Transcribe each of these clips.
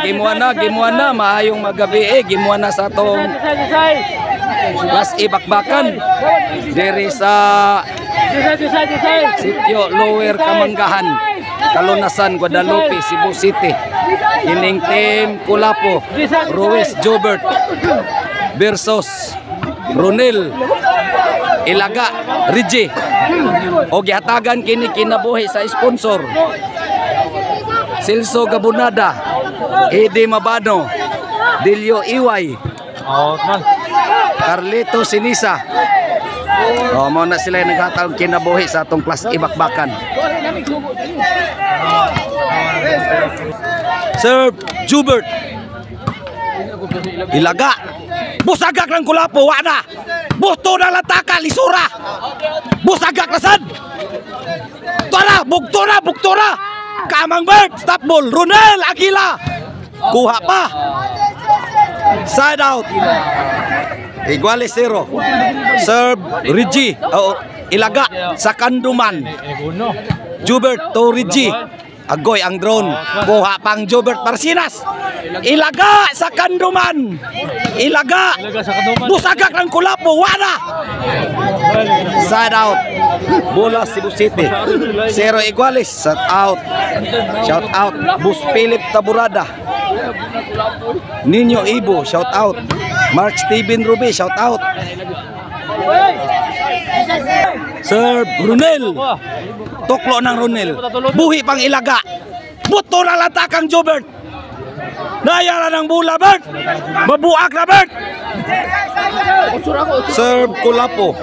Gimuan na, maayong magabi gimuan na sa atong Class A bakbakan diri sa Sitio Lower Kamanggahan, Kalunasan, Guadalupe, Cebu City. Ining team Kulapo, Ruiz Jobert versus Ronel Ilaga Rigi. O gihatagan kini kinabuhi sa sponsor Celso Gabunada, Eddie Mabano, Dilio Iway, Carlito Sinisa. O mo na sila naghatag kinabuhi sa atong Class A bakbakan. Sir Jubert Ilaga, busagak ng Kulapo, wala. Buto na lataka, lisura. Busagak na sad. Tara, bugtora. Kamang Bert, stop ball. Ronel Aguila, kuha pa. Side out. Iguales 0. Serve Rigi Ilaga sa Kanduman. Jubert to Rigi. Agoy ang drone. Kuha pang Jubert Marcinas. Ilaga sa Kanduman. Ilaga. Busagak ng Kulapo. Wala. Side out. Bola Cebu City. 0 Iguales. Shout out. Shout out. Bus Philip Taburada. Nino Ibo. Shout out. Mark Steven Ruby. Shout out. Sir Ronel. Toklo ng Ronel. Buhi pang Ilaga. Buto na latakang Jobert. Nayara ng bula, Bert. Mabuak na, Bert. Sir Kulapo.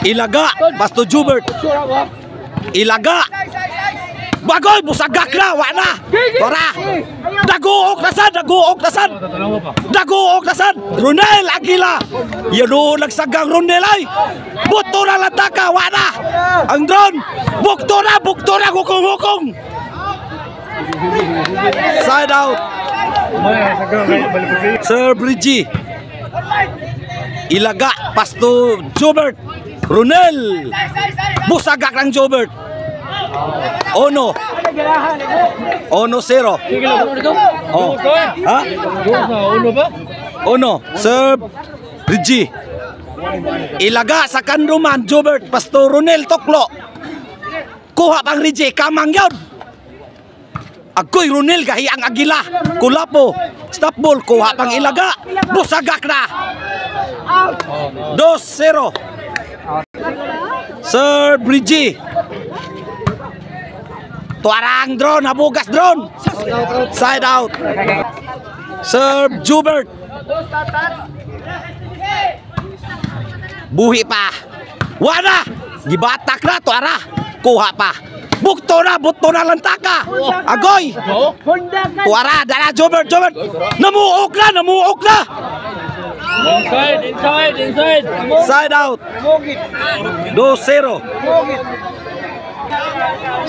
Ilaga. Basto Jobert. Ilaga. Bagoy, busagak na, wala. Tara. Daguok na sad. Ronel Aguila. Yan nagsagang Ronel ay. Buto na lataka, wala. Ang drone. Bukto na, hukong. Side out. Sir Brigi. Ilaga, pasto Jobert. Ronel. Busagak ng Jobert. Ono 0. Oh. Ha? Ono. Serve Rigi. Ilaga sa Kanduman. Jobert. Pasto Ronel Toklo. Kuha pang Rigi. Kamang yun. Agoy Ronel Gahiang Aguila. Kulapo. Stop ball. Kuha pang Ilaga. Busagak na. 2-0. Serve Rigi. Tuarang drone, habugas drone. Side out. Serve Jubert. Buhi pa. Wala. Gibatak na, tuara. Kuha pa. Buto na lantaka. Agoy. Tuara, dala Jubert. Namuok na. Inside. Side out. 2-0.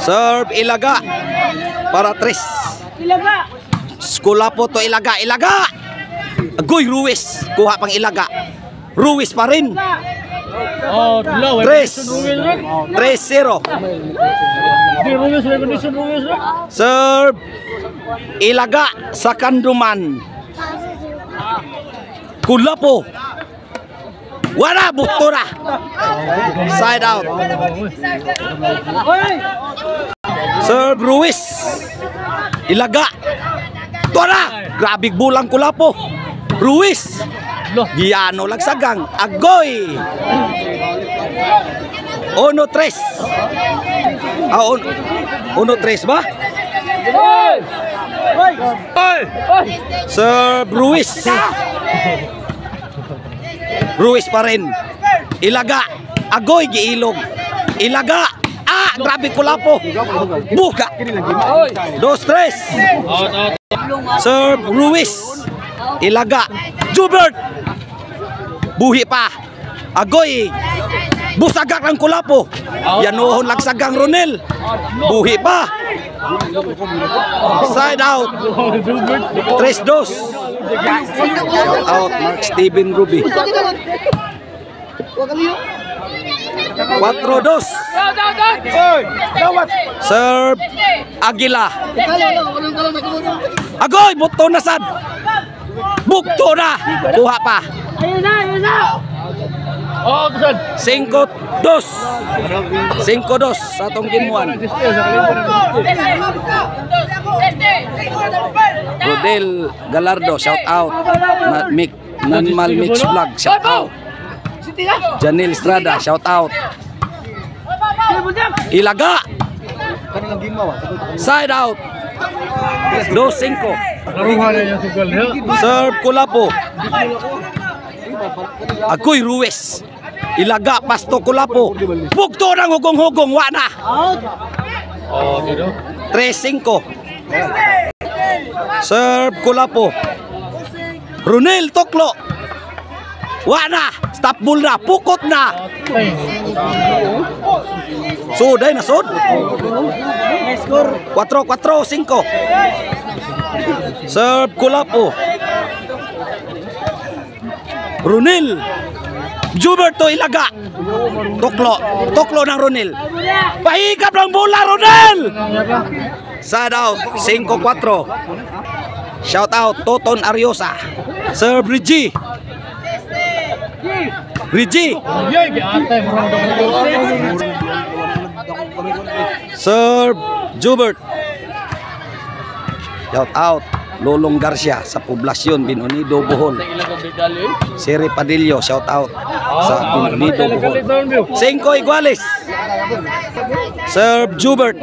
Serve Ilaga para 3. Kulapo to Ilaga. Agoy Ruiz. Kuha pang Ilaga. Ruiz pa rin. 3-0. Serve Ilaga sa Kanduman. Kulapo. Wala, buktora. Side out. Serve Ruiz. Ilaga. Tora. Grabig bulang Kulapo. Ruiz. Giano lagsagang. Agoy. 1-3. 1-3 ba? Serve Ruiz. Ruiz pa rin. Ilaga. Agoy giilog. Ilaga. Grabe Kulapo. Buka. 2-3. Serve Ruiz. Ilaga. Jubert. Buhi pa. Agoy. Busagak ng Kulapo. Yanuhon lagsagang Ronel. Buhi pa. Side out. 3-2. Shout out Mark Steven Ruby. 4-2. Serve Aguila. Agoy, buto na sad. Bukto na. Kuha pa. 5-2. 5-2 sa atong gimuan. Rodel Galardo, shout out. Nanmal Mix Vlog, shout out. Janil Estrada, shout out. Ilaga. Side out. 2-5. Serve Kulapo. Agoy Ruiz. Ilaga Pasto Kulapo. Bugto ng hugong-hugong. Wana. 3-5. Serve Kulapo. Ronel Toklo. Wana. Stop ball na. Pukot na. Suday na sud. 4-4-5. Serve Kulapo. Ronel Gilberto Ilaga. Toklo ng Ronel. Pahigap ng bola Ronel. Side out. 5-4. Shout out Toton Ariosa. Serve Reggie. Serve Jubert. Shout out Lolong Garcia sa Poblasyon Binunido Bohol. Siri Padillo, shout out sa Binunido Bohol. 5 iguales. Serve Jubert.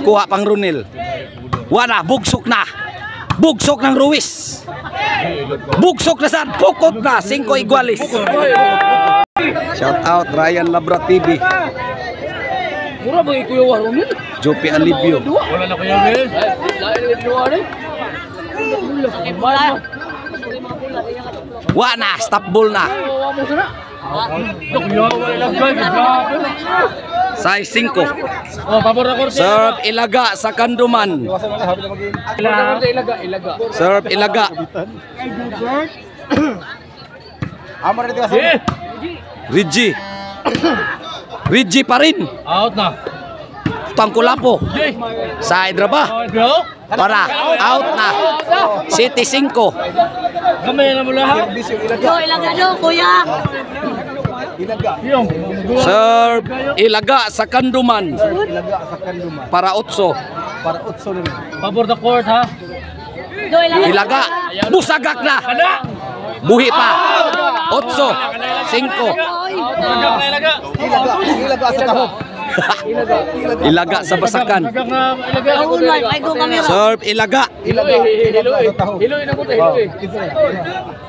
Kuha pang Ronel. Wana, bugsok na. Bugsok ng Ruiz. Bugsok na saan. Pukot na. 5 iguales. Shout out Ryan Labra TV. Mura ba ikuya wa Ronel? Jopi Alibio. Wala na kuya Ronel. Wana, stop ball na. Size 5. Serve Ilaga sa Kanduman. Serve Ilaga. Reggie pa rin. Out na. Tangkulapo. Sa Hyderabad. Para out na. City 5. Gamay na mo lahat. Ilaga do, kuya. Serve Ilaga sa Kanduman. Para 8. Pabor the court ha. Ilaga. Busagak na. Buhi pa. 8. 5. Ilaga sa Basakan. Serve Ilaga. Hiloy na ko to, hiloy.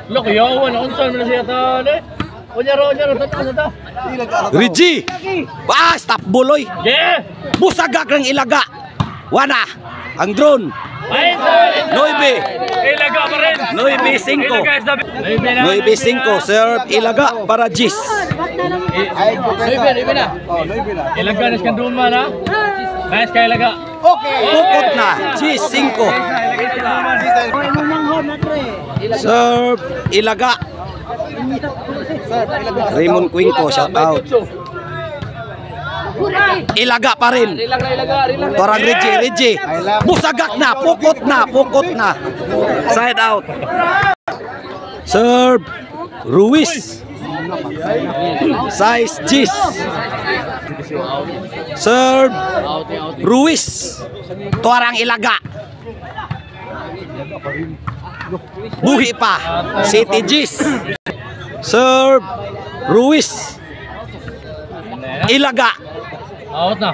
Look, yawan unsan man siya tali. Onyaro tata. Reggie. Stop buloy. Yeah. Busagak ng Ilaga. Wana. Ang drone. 9. Ilaga pa rin. 9-5. 9-5. Serve Ilaga para Gis. Ibe na. Ilaga na skanduma na. Nice kay Ilaga. Pukot na. Gis 5. Serve Ilaga. Raymond Quinco, shout out. Ilaga pa rin. Torang Reggie. Busagak na. Pukot na. Side out. Serve Ruiz. Size Gis. Serve Ruiz. Torang Ilaga. Buhi pa. City Gis. Serve Ruiz. Ilaga. Out na.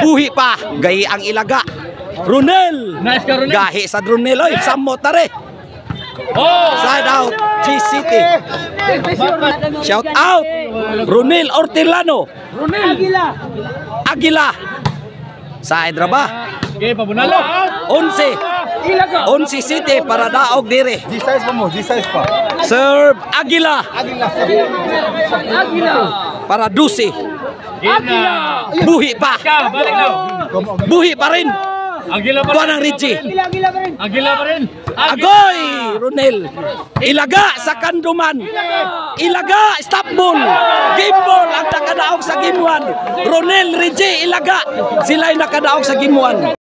Buhi pa. Gahi ang Ilaga. Ronel. Nice ka Ronel. Gahi sa Ronel. Oy, samot tare. Side out. G-City. Shout out. Ronel Ortilano. Aguila. Sa Hyderabad. Okay, pabunalo. 11 City para daog dire. G-size pa mo, G-size pa. Serve Aguila. Para 12. Aguila. Buhi pa. Balik na. Buhi pa rin. Agila pa rin. Kuha ng Reggie. Agila pa rin. Agoy, Ronel. Ilaga sa kanduman. Ilaga, stop ball. Game ball ang nakadaog sa game 1. Ronel, Reggie, ilaga. Sila'y nakadaog sa game 1.